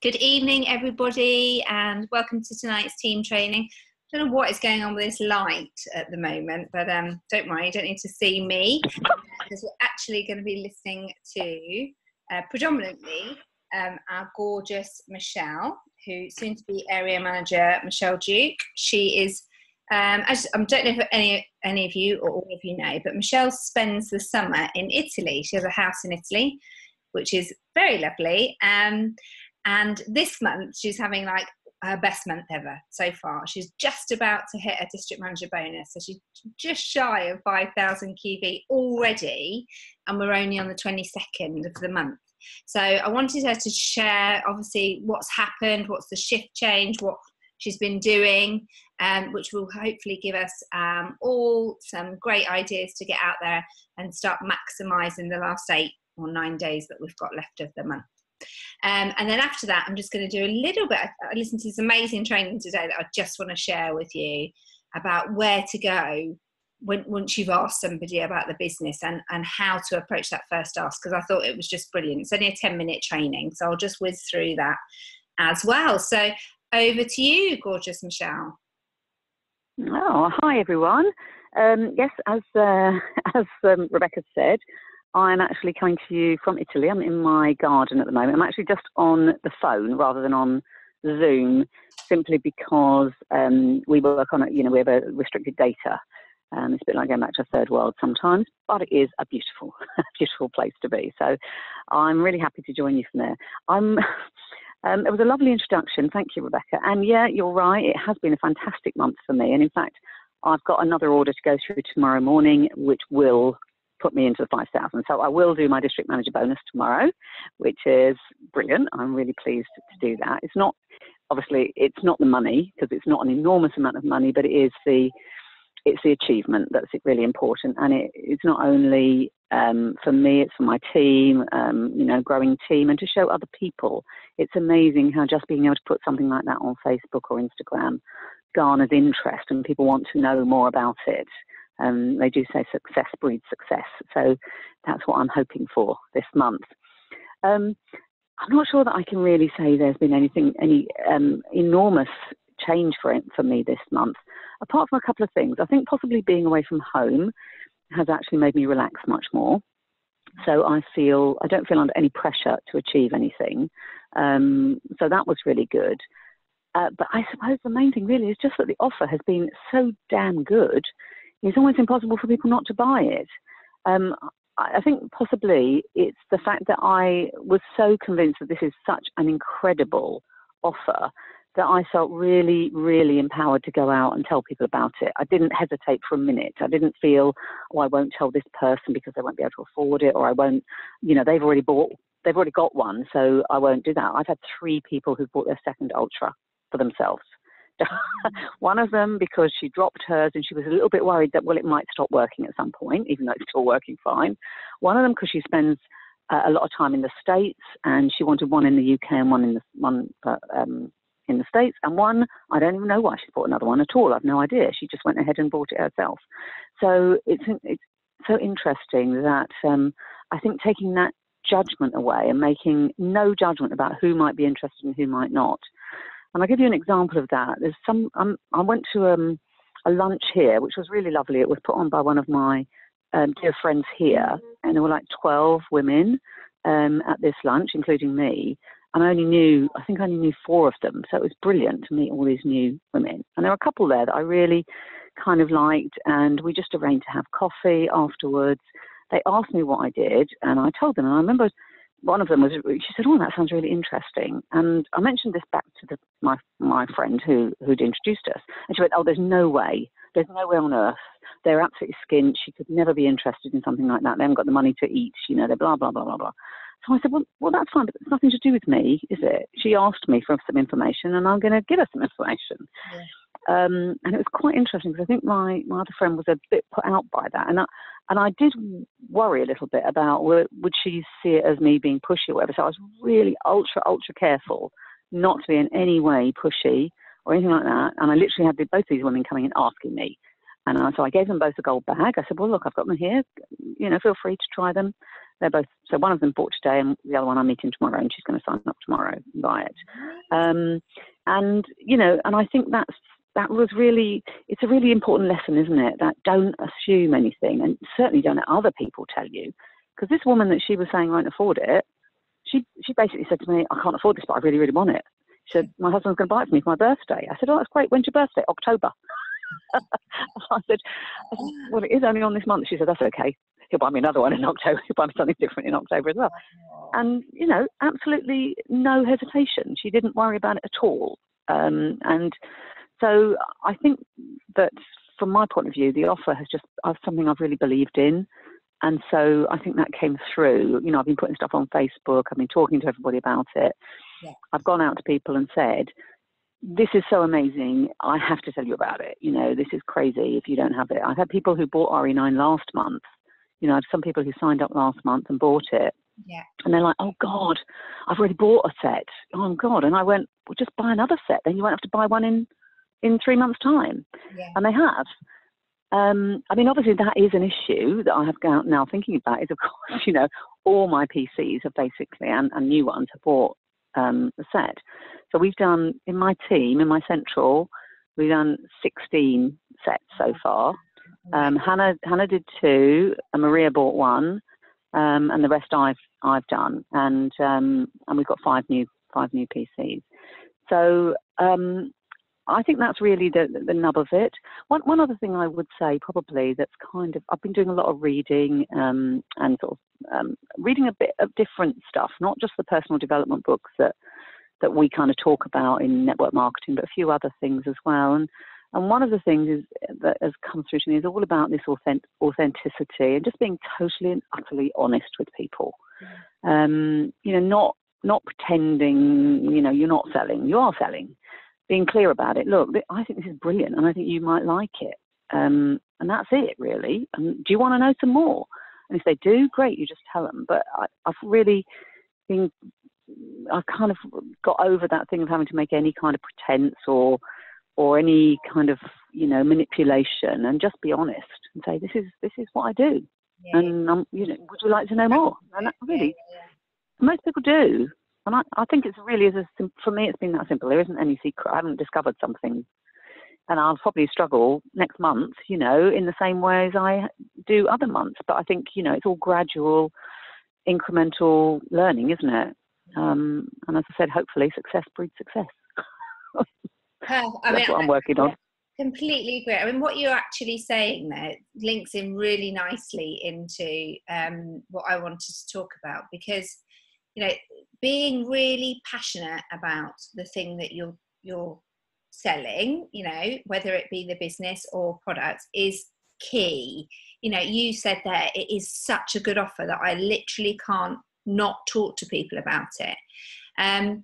Good evening, everybody, and welcome to tonight's team training. I don't know what is going on with this light at the moment, but don't worry, you don't need to see me, because we're actually going to be listening to predominantly our gorgeous Michelle, who soon to be area manager, Michelle Duke. She is, I don't know if any of you or all of you know, but Michelle spends the summer in Italy. She has a house in Italy, which is very lovely. And this month, she's having like her best month ever so far. She's just about to hit a district manager bonus. So she's just shy of 5,000 QV already. And we're only on the 22nd of the month. So I wanted her to share, obviously, what's happened, what's the shift change, what she's been doing, which will hopefully give us all some great ideas to get out there and start maximising the last 8 or 9 days that we've got left of the month. And then after that, I'm just going to do a little bit. I listened to this amazing training today that I just want to share with you about where to go once you've asked somebody about the business and how to approach that first ask, because I thought it was just brilliant. It's only a 10-minute training, so I'll just whiz through that as well. So over to you, gorgeous Michelle. Oh, hi everyone. Yes, as Rebecca said, I'm actually coming to you from Italy. I'm in my garden at the moment. I'm actually just on the phone rather than on Zoom, simply because we work on we have a restricted data. It's a bit like going back to a third world sometimes, but it is a beautiful, beautiful place to be. So I'm really happy to join you from there. It was a lovely introduction. Thank you, Rebecca. And yeah, you're right. It has been a fantastic month for me. And in fact, I've got another order to go through tomorrow morning, which will put me into the 5,000. So I will do my district manager bonus tomorrow, which is brilliant. I'm really pleased to do that. It's not the money, because it's not an enormous amount of money, but it's the achievement that's really important. And it's not only for me, it's for my team, growing team, and to show other people. It's amazing how just being able to put something like that on Facebook or Instagram garners interest and people want to know more about it. They do say success breeds success. So that's what I'm hoping for this month. I'm not sure that I can really say there's been any enormous change for me this month, apart from a couple of things. I think possibly being away from home has actually made me relax much more. So I don't feel under any pressure to achieve anything. So that was really good. But I suppose the main thing really is just that the offer has been so damn good. It's almost impossible for people not to buy it. I think possibly it's the fact that I was so convinced that this is such an incredible offer that I felt really, really empowered to go out and tell people about it. I didn't hesitate for a minute. I didn't feel, I won't tell this person because they won't be able to afford it, or I won't, they've already got one, so I won't do that. I've had 3 people who've bought their second Ultra for themselves. One of them because she dropped hers and she was a little bit worried that, it might stop working at some point, even though it's still working fine. One of them because she spends a lot of time in the States, and she wanted one in the UK and one in the States. And one, I don't even know why she bought another one at all. I've no idea. She just went ahead and bought it herself. So it's so interesting that I think taking that judgment away and making no judgment about who might be interested and who might not. And I'll give you an example of that. I went to a lunch here, which was really lovely. It was put on by one of my dear friends here, and there were like 12 women at this lunch, including me. And I only knew 4 of them. So it was brilliant to meet all these new women. And there were a couple there that I really kind of liked, and we just arranged to have coffee afterwards. They asked me what I did, and I told them. And I remember one of them she said, "Oh, that sounds really interesting." And I mentioned this back to my friend who'd introduced us. And she went, "Oh, there's no way on earth. They're absolutely skint. She could never be interested in something like that. They haven't got the money to eat, they're blah, blah, blah, blah, blah." So I said, well, that's fine, but it's nothing to do with me, is it? She asked me for some information, and I'm going to give her some information. Yeah. And it was quite interesting, because I think my other friend was a bit put out by that. And I did worry a little bit about, would she see it as me being pushy or whatever. So I was really ultra, ultra careful not to be in any way pushy or anything like that. And I literally had both these women coming and asking me. And so I gave them both a gold bag. I said, "Well, look, I've got them here. Feel free to try them. they're both, so one of them bought today and the other one I'm meeting tomorrow, and she's going to sign up tomorrow and buy it. And, you know, and I think that was really, it's a really important lesson, isn't it? That don't assume anything, and certainly don't let other people tell you. Because this woman that she was saying won't afford it, she basically said to me, I can't afford this, but I really, really want it. She said, my husband's going to buy it for me for my birthday. I said, oh, that's great. When's your birthday? October. I said, well, it is only on this month. She said, that's okay. He'll buy me another one in October. He'll buy me something different in October as well. And, you know, absolutely no hesitation. She didn't worry about it at all. And so I think that from my point of view, the offer has just something I've really believed in. And so I think that came through. You know, I've been putting stuff on Facebook. I've been talking to everybody about it. Yeah. I've gone out to people and said, this is so amazing. I have to tell you about it. You know, this is crazy if you don't have it. I've had people who bought RE9 last month. You know, I have some people who signed up last month and bought it. Yeah. And they're like, oh, God, I've already bought a set. Oh, God. And I went, well, just buy another set. Then you won't have to buy one in 3 months' time. Yeah. And they have. I mean, obviously, that is an issue that I have now thinking about is, of course, you know, all my PCs have basically, and new ones, have bought the set. So we've done, in my team, in my central, we've done 16 sets so far. Hannah did 2, and Maria bought 1, and the rest I've done, and we've got 5 new PCs. So I think that's really the nub of it. One other thing I would say probably that's kind of, I've been doing a lot of reading and sort of reading a bit of different stuff, not just the personal development books that we kind of talk about in network marketing, but a few other things as well. And one of the things that has come through to me is all about this authenticity and just being totally and utterly honest with people. You know, not pretending, you know, you're not selling, you are selling. Being clear about it. Look, I think this is brilliant and I think you might like it. And that's it, really. And do you want to know some more? And if they do, great, you just tell them. But I've really been, I kind of got over that thing of having to make any kind of pretense or any kind of, you know, manipulation, and just be honest and say, this is what I do. Yeah. And, you know, would you like to know more? And that really, most people do. And I think it's really, for me, it's been that simple. There isn't any secret. I haven't discovered something. And I'll probably struggle next month, you know, in the same way as I do other months. But I think, you know, it's all gradual, incremental learning, isn't it? And as I said, hopefully success breeds success. That's what I'm working on. Completely agree. I mean, what you're actually saying there links in really nicely into what I wanted to talk about, because, you know, being really passionate about the thing that you're selling, you know, whether it be the business or products, is key. You know, you said there, it is such a good offer that I literally can't not talk to people about it. And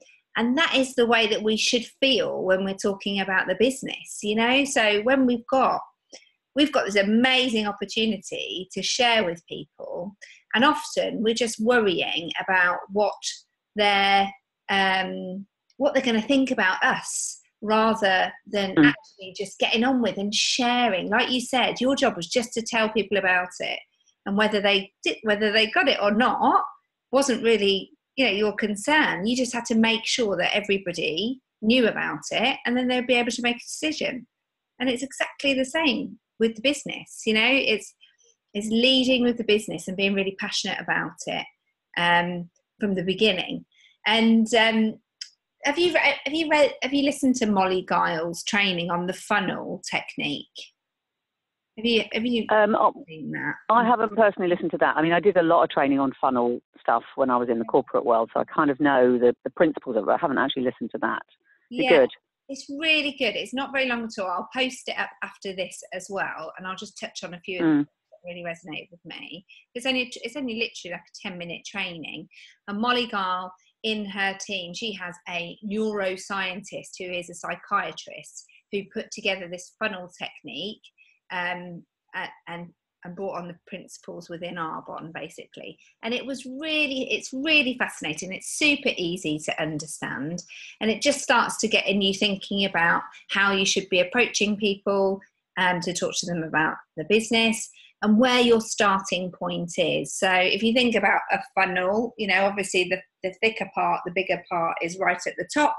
that is the way that we should feel when we're talking about the business, you know. So when we've got this amazing opportunity to share with people, and often we're just worrying about what they're going to think about us, rather than actually just getting on with and sharing. Like you said, your job was just to tell people about it, and whether they got it or not wasn't really, you know, your concern. You just had to make sure that everybody knew about it, and then they'd be able to make a decision. And it's exactly the same with the business. You know, it's leading with the business and being really passionate about it from the beginning. And have you listened to Molly Giles' training on the funnel technique? Have you seen that? I haven't personally listened to that. I mean, I did a lot of training on funnel stuff when I was in the corporate world, so I kind of know the principles of it. I haven't actually listened to that. Is it good? It's really good. It's not very long at all. I'll post it up after this as well, and I'll just touch on a few of them that really resonated with me. It's only literally like a 10-minute training. And Molly Gile, in her team, she has a neuroscientist who is a psychiatrist who put together this funnel technique and brought on the principles within Arbonne, basically. And it's really fascinating. It's super easy to understand, and it just starts to get in you thinking about how you should be approaching people to talk to them about the business, and where your starting point is. So if you think about a funnel, you know, obviously the thicker part, the bigger part is right at the top,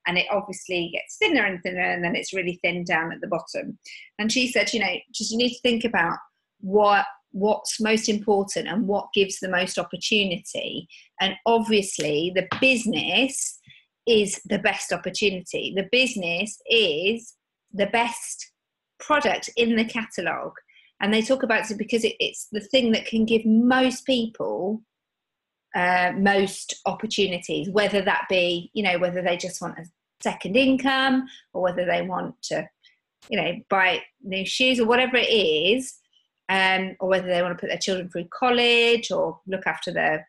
and it obviously gets thinner and thinner, and then it's really thin down at the bottom. And she said, you know, just you need to think about what's most important and what gives the most opportunity. And obviously the business is the best opportunity. The business is the best product in the catalogue. And they talk about it because it's the thing that can give most people most opportunities, whether that be, you know, whether they just want a second income, or whether they want to, you know, buy new shoes or whatever it is, or whether they want to put their children through college or look after their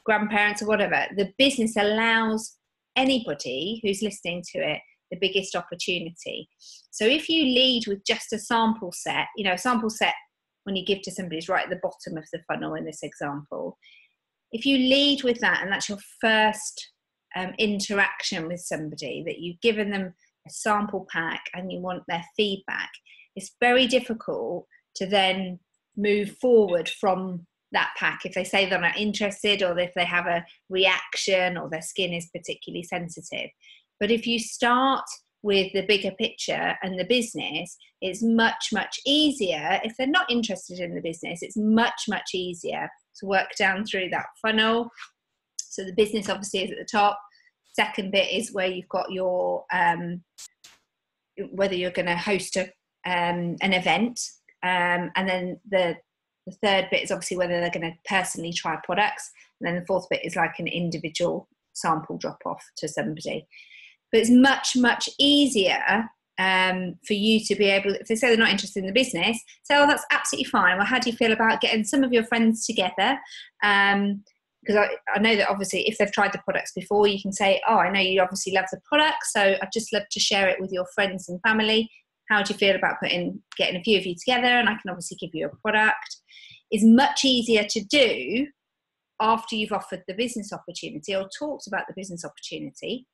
grandparents or whatever. The business allows anybody who's listening to it the biggest opportunity. So if you lead with just a sample set, you know, a sample set when you give to somebody is right at the bottom of the funnel in this example. If you lead with that, and that's your first interaction with somebody, that you've given them a sample pack and you want their feedback, it's very difficult to then move forward from that pack if they say they're not interested, or if they have a reaction, or their skin is particularly sensitive. But if you start with the bigger picture and the business, it's much, much easier. If they're not interested in the business, it's much, much easier to work down through that funnel. So the business obviously is at the top. Second bit is where you've got your, whether you're going to host an event. And then the third bit is obviously whether they're going to personally try products. And then the fourth bit is like an individual sample drop off to somebody. But it's much, much easier for you to be able, if they say they're not interested in the business, say, oh, that's absolutely fine. Well, how do you feel about getting some of your friends together? Because I know that obviously if they've tried the products before, you can say, oh, I know you obviously love the product, so I'd just love to share it with your friends and family. How do you feel about getting a few of you together, and I can obviously give you a product? It's much easier to do after you've offered the business opportunity or talked about the business opportunity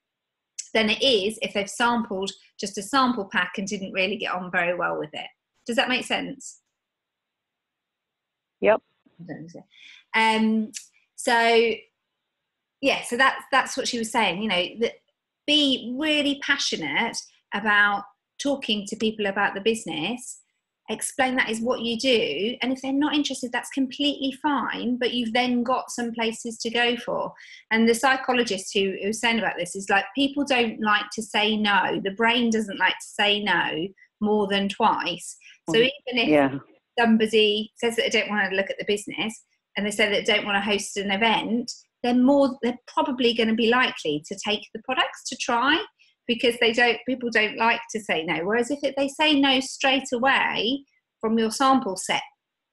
than it is if they've sampled just a sample pack and didn't really get on very well with it. Does that make sense? Yep. So yeah, so that's what she was saying, you know, that be really passionate about talking to people about the business. Explain that is what you do, and if they're not interested, that's completely fine, but you've then got some places to go for. And the psychologist who was saying about this is like, people don't like to say no. The brain doesn't like to say no more than twice. So even if somebody says that they don't want to look at the business, and they say that they don't want to host an event, they're probably going to be likely to take the products to try, because people don't like to say no. Whereas if they say no straight away from your sample set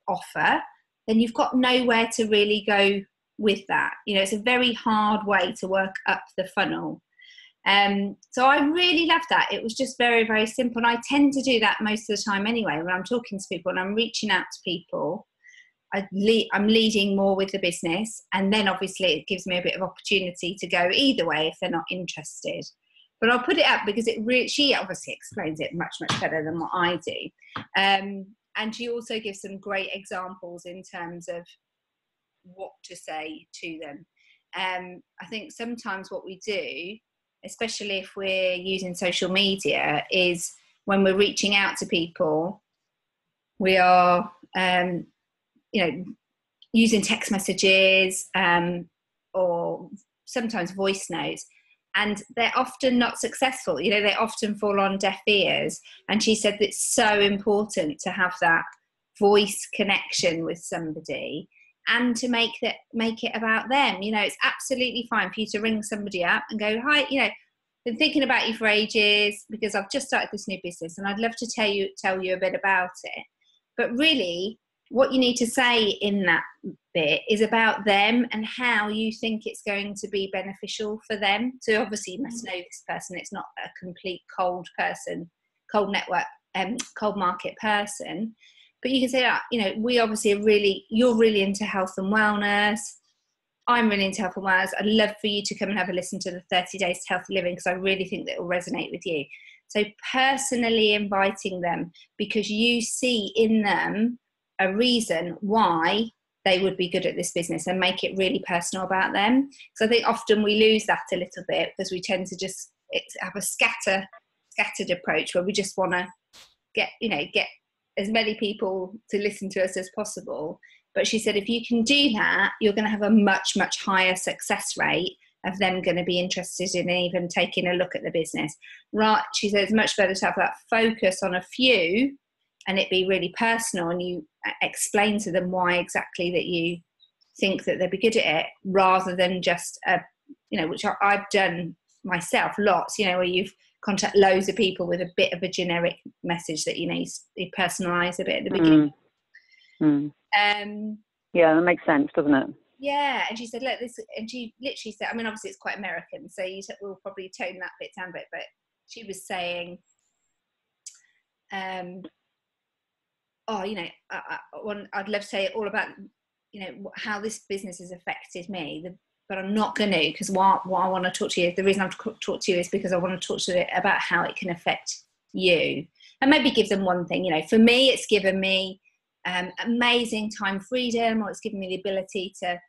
offer, then you've got nowhere to really go with that. You know, it's a very hard way to work up the funnel. So I really love that. It was just very, very simple. And I tend to do that most of the time anyway, when I'm talking to people and I'm reaching out to people. I'm leading more with the business, and then obviously it gives me a bit of opportunity to go either way if they're not interested. But I'll put it up because she obviously explains it much, much better than what I do. And she also gives some great examples in terms of what to say to them. I think sometimes what we do, especially if we're using social media, is when we're reaching out to people, we are, using text messages or sometimes voice notes. And they're often not successful. You know, they often fall on deaf ears. And she said that it's so important to have that voice connection with somebody and to make it about them. You know, it's absolutely fine for you to ring somebody up and go, hi, you know, been thinking about you for ages because I've just started this new business and I'd love to tell you a bit about it. But really, what you need to say in that bit is about them and how you think it's going to be beneficial for them. So obviously you must know this person. It's not a complete cold person, cold network, cold market person. But you can say, you know, we obviously you're really into health and wellness. I'm really into health and wellness. I'd love for you to come and have a listen to the 30 Days to Healthy Living because I really think that it will resonate with you. So personally inviting them because you see in them a reason why they would be good at this business and make it really personal about them. So I think often we lose that a little bit because we tend to just have a scattered approach where we just want to get as many people to listen to us as possible. But she said if you can do that, you're going to have a much, much higher success rate of them going to be interested in even taking a look at the business. Right? She said it's much better to have that focus on a few and it be really personal, and you explain to them why exactly that you think that they'd be good at it, rather than just which I've done myself lots, where you've contact loads of people with a bit of a generic message that you personalize a bit at the beginning. Yeah, that makes sense, doesn't it? Yeah, and she said, look, this, and she literally said, I mean, obviously it's quite American, so we'll probably tone that bit down a bit, but she was saying, I'd love to say all about, how this business has affected me, but I'm not going to, because what I want to talk to you, the reason I'm talk to you is because I want to talk to you about how it can affect you, and maybe give them one thing. For me, it's given me amazing time freedom, or it's given me the ability to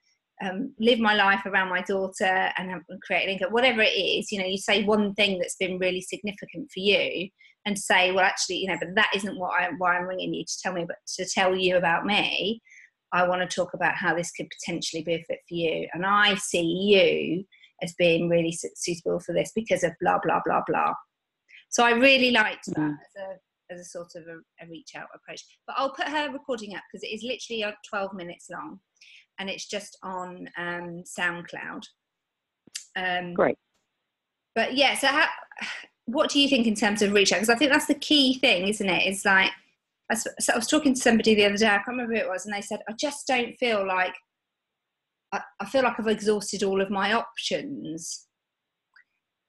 live my life around my daughter and create an income, whatever it is. You say one thing that's been really significant for you, and say, well, actually, but that isn't why I'm ringing you to tell me, but to tell you about me. I want to talk about how this could potentially be a fit for you, and I see you as being really suitable for this because of blah blah blah blah. So I really liked that as a sort of a reach out approach. But I'll put her recording up because it is literally 12 minutes long, and it's just on SoundCloud. Great. But yeah, so what do you think in terms of reach out? Because I think that's the key thing, isn't it? It's like, so I was talking to somebody the other day, I can't remember who it was, and they said, I just don't feel like, I feel like I've exhausted all of my options.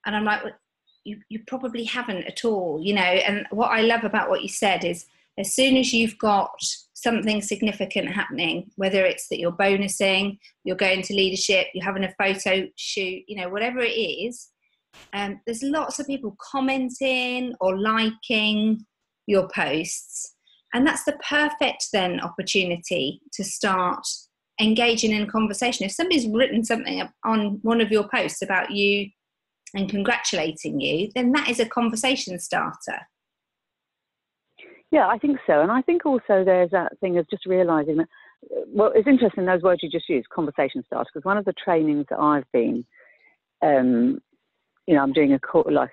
And I'm like, well, you probably haven't at all, and what I love about what you said is, as soon as you've got something significant happening, whether it's that you're bonusing, you're going to leadership, you're having a photo shoot, whatever it is, there's lots of people commenting or liking your posts. And that's the perfect then opportunity to start engaging in a conversation. If somebody's written something on one of your posts about you and congratulating you, then that is a conversation starter. Yeah, I think so. And I think also there's that thing of just realising that, well, it's interesting those words you just used, conversation starter, because one of the trainings that I've been, I'm doing a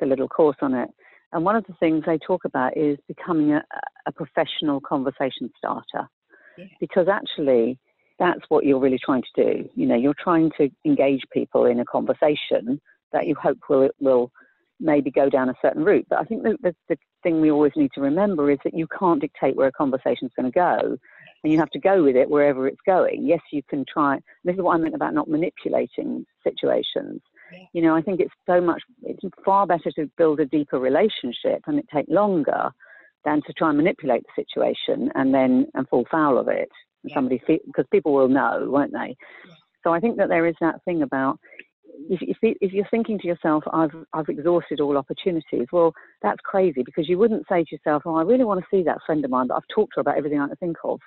little course on it. And one of the things they talk about is becoming a professional conversation starter. Yeah. Because actually that's what you're really trying to do. You're trying to engage people in a conversation that you hope will maybe go down a certain route. But I think the thing we always need to remember is that you can't dictate where a conversation is going to go, and you have to go with it wherever it's going. Yes, you can try. This is what I meant about not manipulating situations. Yeah. I think it's far better to build a deeper relationship, and it take longer than to try and manipulate the situation and fall foul of it. Yeah. Because people will know, won't they? Yeah. So I think that there is that thing about, if you're thinking to yourself, I've exhausted all opportunities, well, that's crazy, because you wouldn't say to yourself, I really want to see that friend of mine, but I've talked to her about everything I can think of.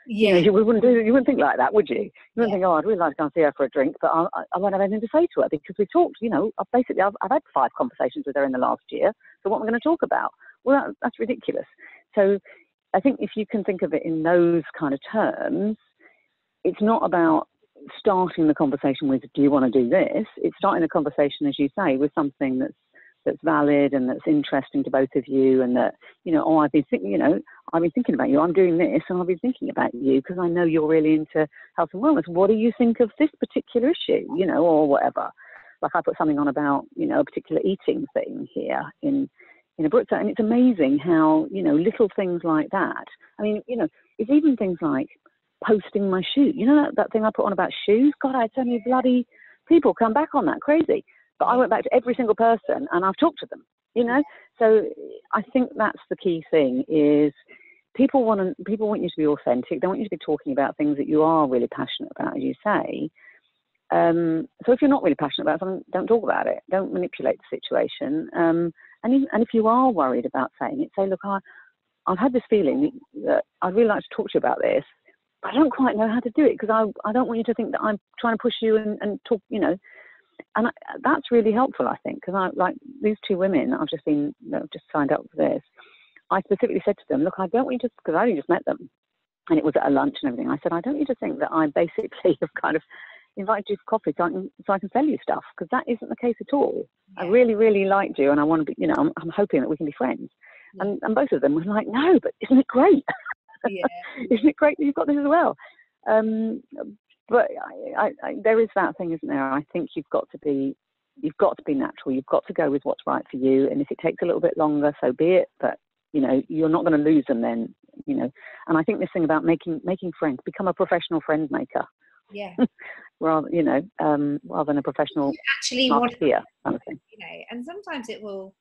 Yeah. You wouldn't think like that, would you? You wouldn't think, I'd really like to go and see her for a drink, but I won't have anything to say to her because we talked, I've had 5 conversations with her in the last year, so what am I going to talk about? Well, that's ridiculous. So I think if you can think of it in those kind of terms, it's not about starting the conversation with, do you want to do this? It's starting the conversation, as you say, with something that's valid and that's interesting to both of you, and that, I've been thinking about you, I'm doing this, and I've been thinking about you because I know you're really into health and wellness. What do you think of this particular issue, or whatever? Like I put something on about, a particular eating thing here in a book, and it's amazing how, little things like that. I mean, it's even things like posting my shoe. That thing I put on about shoes? God, I had so many bloody people come back on that, crazy. But I went back to every single person and I've talked to them, So I think that's the key thing, is people want you to be authentic. They want you to be talking about things that you are really passionate about, as you say. So if you're not really passionate about something, don't talk about it. Don't manipulate the situation. And if you are worried about saying it, say, look, I've had this feeling that I'd really like to talk to you about this. I don't quite know how to do it because I don't want you to think that I'm trying to push you and talk, you know. And that's really helpful, I think, because I like these two women. I've just signed up for this. I specifically said to them, look, I don't want you to, because I only just met them, and it was at a lunch and everything. I said, I don't want you to think that I basically have kind of invited you for coffee so I can sell you stuff, because that isn't the case at all. Yeah. I really, really liked you, and I want to be, you know, I'm hoping that we can be friends. Yeah. And both of them were like, no, but isn't it great? Yeah. Isn't it great that you've got this as well? But there is that thing, isn't there? I think you've got to be natural. You've got to go with what's right for you. And if it takes a little bit longer, so be it. But, you know, you're not going to lose them then, you know. And I think this thing about making friends, become a professional friend maker. Yeah. rather than a professional actually marketeer kind of thing. You know, and sometimes it will,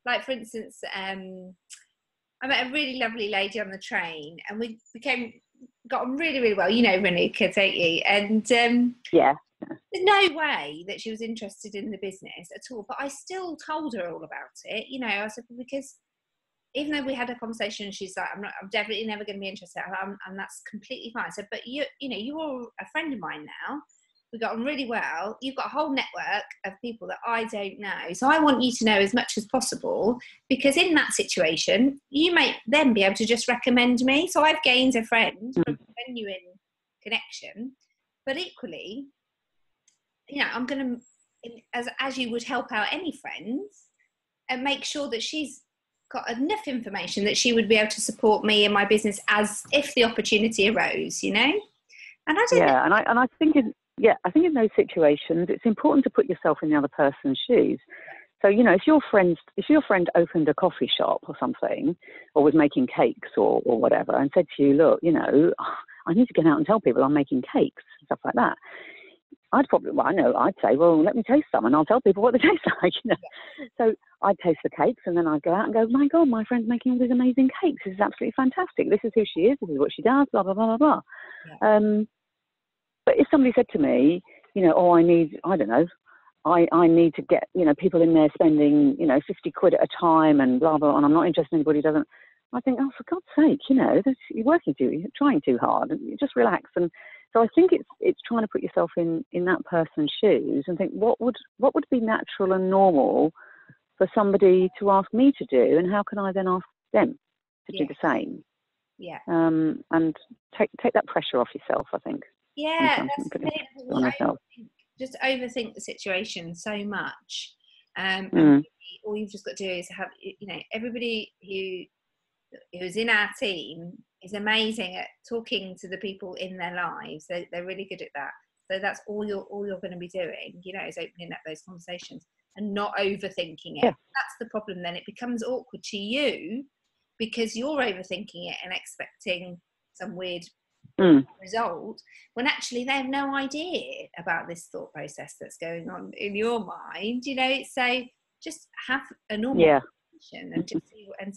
like, for instance, I met a really lovely lady on the train, and we got on really, really well. You know Renuka, don't you? And yeah. There's no way that she was interested in the business at all. But I still told her all about it. You know, I said, because even though we had a conversation, she's like, I'm definitely never going to be interested, and that's completely fine. I said, but you're a friend of mine now. We got on really well. You've got a whole network of people that I don't know. So I want you to know as much as possible, because in that situation, you may then be able to just recommend me. So I've gained a friend from a genuine connection. But equally, you know, I'm going to, as you would help out any friends, and make sure that she's got enough information that she would be able to support me in my business as if the opportunity arose, you know? And I don't know. And I think in those situations, it's important to put yourself in the other person's shoes. So, you know, if your friend opened a coffee shop or something, or was making cakes or whatever, and said to you, look, you know, I need to get out and tell people I'm making cakes and stuff like that, I'd say, well, let me taste some and I'll tell people what they taste like, you know. So I'd taste the cakes, and then I'd go out and go, my God, my friend's making all these amazing cakes. This is absolutely fantastic. This is who she is. This is what she does, blah, blah, blah, blah, blah. Yeah. But if somebody said to me, you know, I need to get, you know, people in there spending, you know, 50 quid at a time and blah, blah, and I'm not interested in anybody who doesn't, I think, oh, for God's sake, you know, you're trying too hard, and just relax. And so I think it's trying to put yourself in that person's shoes and think, what would be natural and normal for somebody to ask me to do, and how can I then ask them to do the same? Yeah. And take that pressure off yourself, I think. Yeah, that's the thing. Just overthink the situation so much. And all you've just got to do is have, you know, everybody who's in our team is amazing at talking to the people in their lives. They're really good at that. So that's all you're going to be doing, you know, is opening up those conversations and not overthinking it. Yeah. That's the problem. Then it becomes awkward to you because you're overthinking it and expecting some weird result, when actually they have no idea about this thought process that's going on in your mind, you know. So just have a normal conversation and just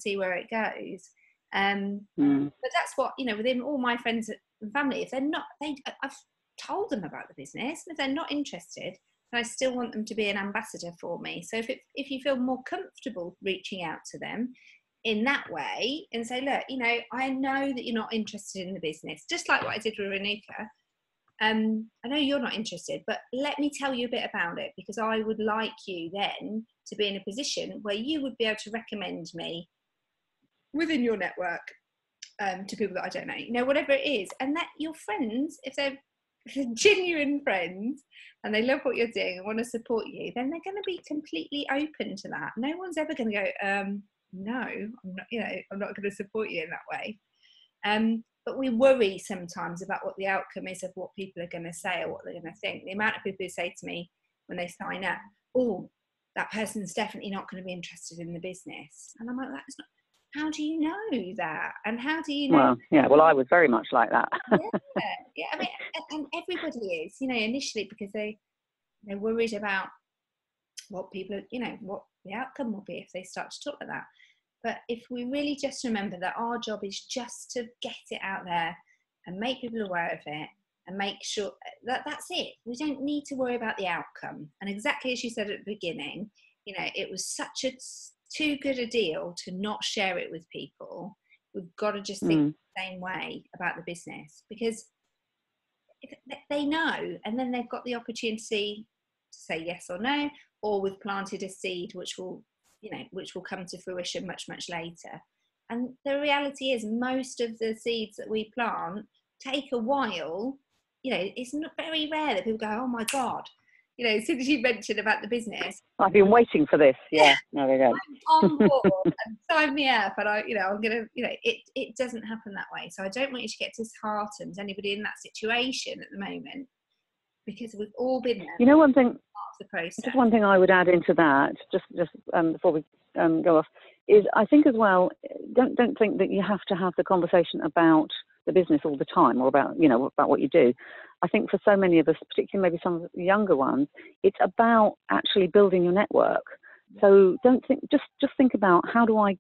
see where it goes. But that's what, you know, within all my friends and family, if they're not, I've told them about the business, and if they're not interested, I still want them to be an ambassador for me. So if you feel more comfortable reaching out to them in that way and say, look, you know, I know that you're not interested in the business, just like what I did with Renuka. I know you're not interested, but let me tell you a bit about it, because I would like you then to be in a position where you would be able to recommend me within your network to people that I don't know, you know, whatever it is. And that your friends, if they're genuine friends and they love what you're doing and want to support you, then they're going to be completely open to that. No one's ever going to go, no, I'm not, you know, I'm not going to support you in that way. But we worry sometimes about what the outcome is of what people are going to say or what they're going to think. The amount of people who say to me when they sign up, oh, that person's definitely not going to be interested in the business. And I'm like, that's not, how do you know that? And how do you know? Well, yeah, well, I was very much like that. Yeah, I mean, and everybody is, you know, initially, because they're worried about what people, you know, what the outcome will be if they start to talk like that. But if we really just remember that our job is just to get it out there and make people aware of it and make sure that that's it. We don't need to worry about the outcome. And exactly as you said at the beginning, you know, it was such a too good a deal to not share it with people. we've got to just think the same way about the business, because they know, and then they've got the opportunity to say yes or no, or we've planted a seed which will come to fruition much later. And the reality is, most of the seeds that we plant take a while. It's not very rare that people go, oh my God, as soon as you mentioned about the business, I've been waiting for this. Yeah, no, they don't. I'm on board and sign me up, and I'm gonna, it doesn't happen that way. So I don't want you to get disheartened, anybody in that situation at the moment, because we've all been there. One thing, part of the process. Just one thing I would add into that, just before we go off, is I think as well, don't think that you have to have the conversation about the business all the time, or about what you do. I think for so many of us, particularly maybe some of the younger ones, it's about actually building your network. So don't think, just think about, how do I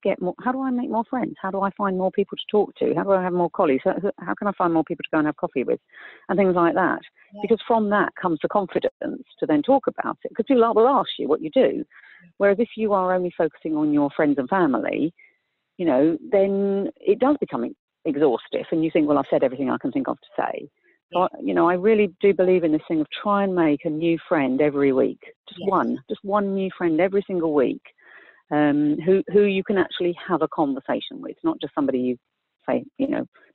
make more friends? How do I find more people to talk to? How do I have more colleagues? How can I find more people to go and have coffee with? And things like that. Yeah. Because from that comes the confidence to then talk about it. Because people will ask you what you do. Whereas if you are only focusing on your friends and family, then it does become exhaustive, and you think, well, I've said everything I can think of to say. So, I really do believe in this thing of try and make a new friend every week. Just one new friend every single week, who you can actually have a conversation with, not just somebody you say,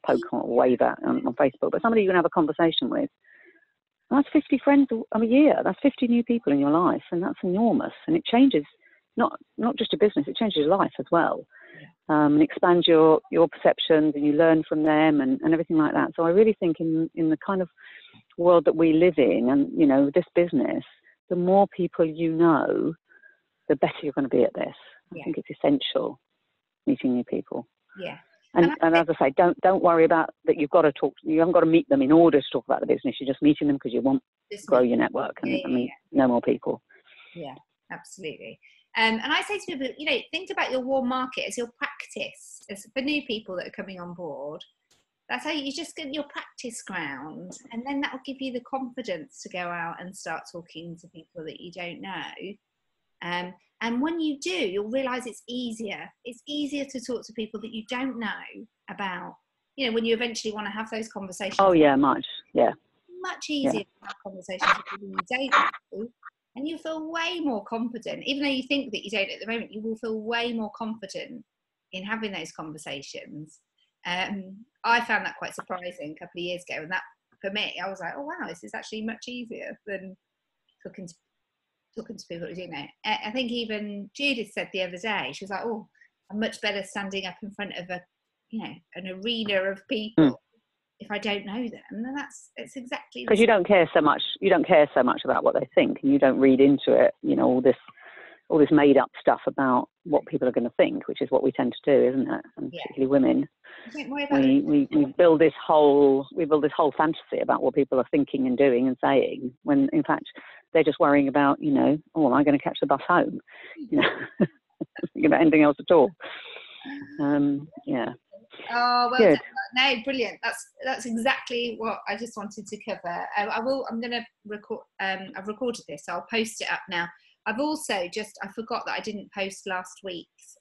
poke or wave at on Facebook, but somebody you can have a conversation with. And that's 50 friends a year. That's 50 new people in your life, and that's enormous. And it changes not just your business, it changes your life as well. And expands your perceptions, and you learn from them and everything like that. So I really think in the kind of world that we live in, and this business, the more people the better you're going to be at this. I think it's essential, meeting new people. Yeah. And as I say, don't worry about that. You've got to talk. You haven't got to meet them in order to talk about the business. You're just meeting them because you want to grow your network and know more people. Yeah, absolutely. And I say to people, think about your warm market as your practice. As for new people that are coming on board, that's how you just get your practice ground, and then that will give you the confidence to go out and start talking to people that you don't know. And when you do, you'll realise it's easier. It's easier to talk to people that you don't know about. When you eventually want to have those conversations. Oh yeah, much easier to have conversations with people you don't know. And you feel way more confident, even though you think that you don't at the moment. You will feel way more confident in having those conversations. I found that quite surprising a couple of years ago, and that for me, I was like, oh wow, this is actually much easier than talking to people. I think even Judith said the other day, she was like, oh, I'm much better standing up in front of an arena of people. If I don't know them, then it's exactly because you don't care so much. You don't care so much about what they think, and you don't read into it. All this made up stuff about what people are going to think, which is what we tend to do, isn't it? And particularly women. Don't worry about we build this whole fantasy about what people are thinking and doing and saying, when in fact they're just worrying about am I going to catch the bus home? Thinking about anything else at all. Oh, well Good. done. No, brilliant. That's exactly what I just wanted to cover. I'm going to record. I've recorded this, so I'll post it up now. I've also I forgot that I didn't post last week's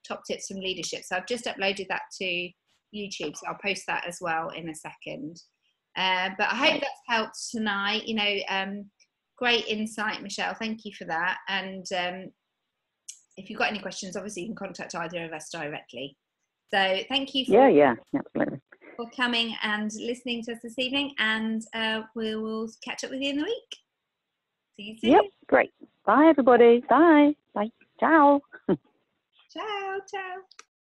top tips from leadership, so I've just uploaded that to YouTube. So I'll post that as well in a second. But I hope that's helped tonight. Great insight, Michelle. Thank you for that. And if you've got any questions, obviously you can contact either of us directly. So thank you for absolutely. for coming and listening to us this evening, and we will catch up with you in the week. See you soon. Yep, great. Bye, everybody. Bye. Bye. Ciao. Ciao.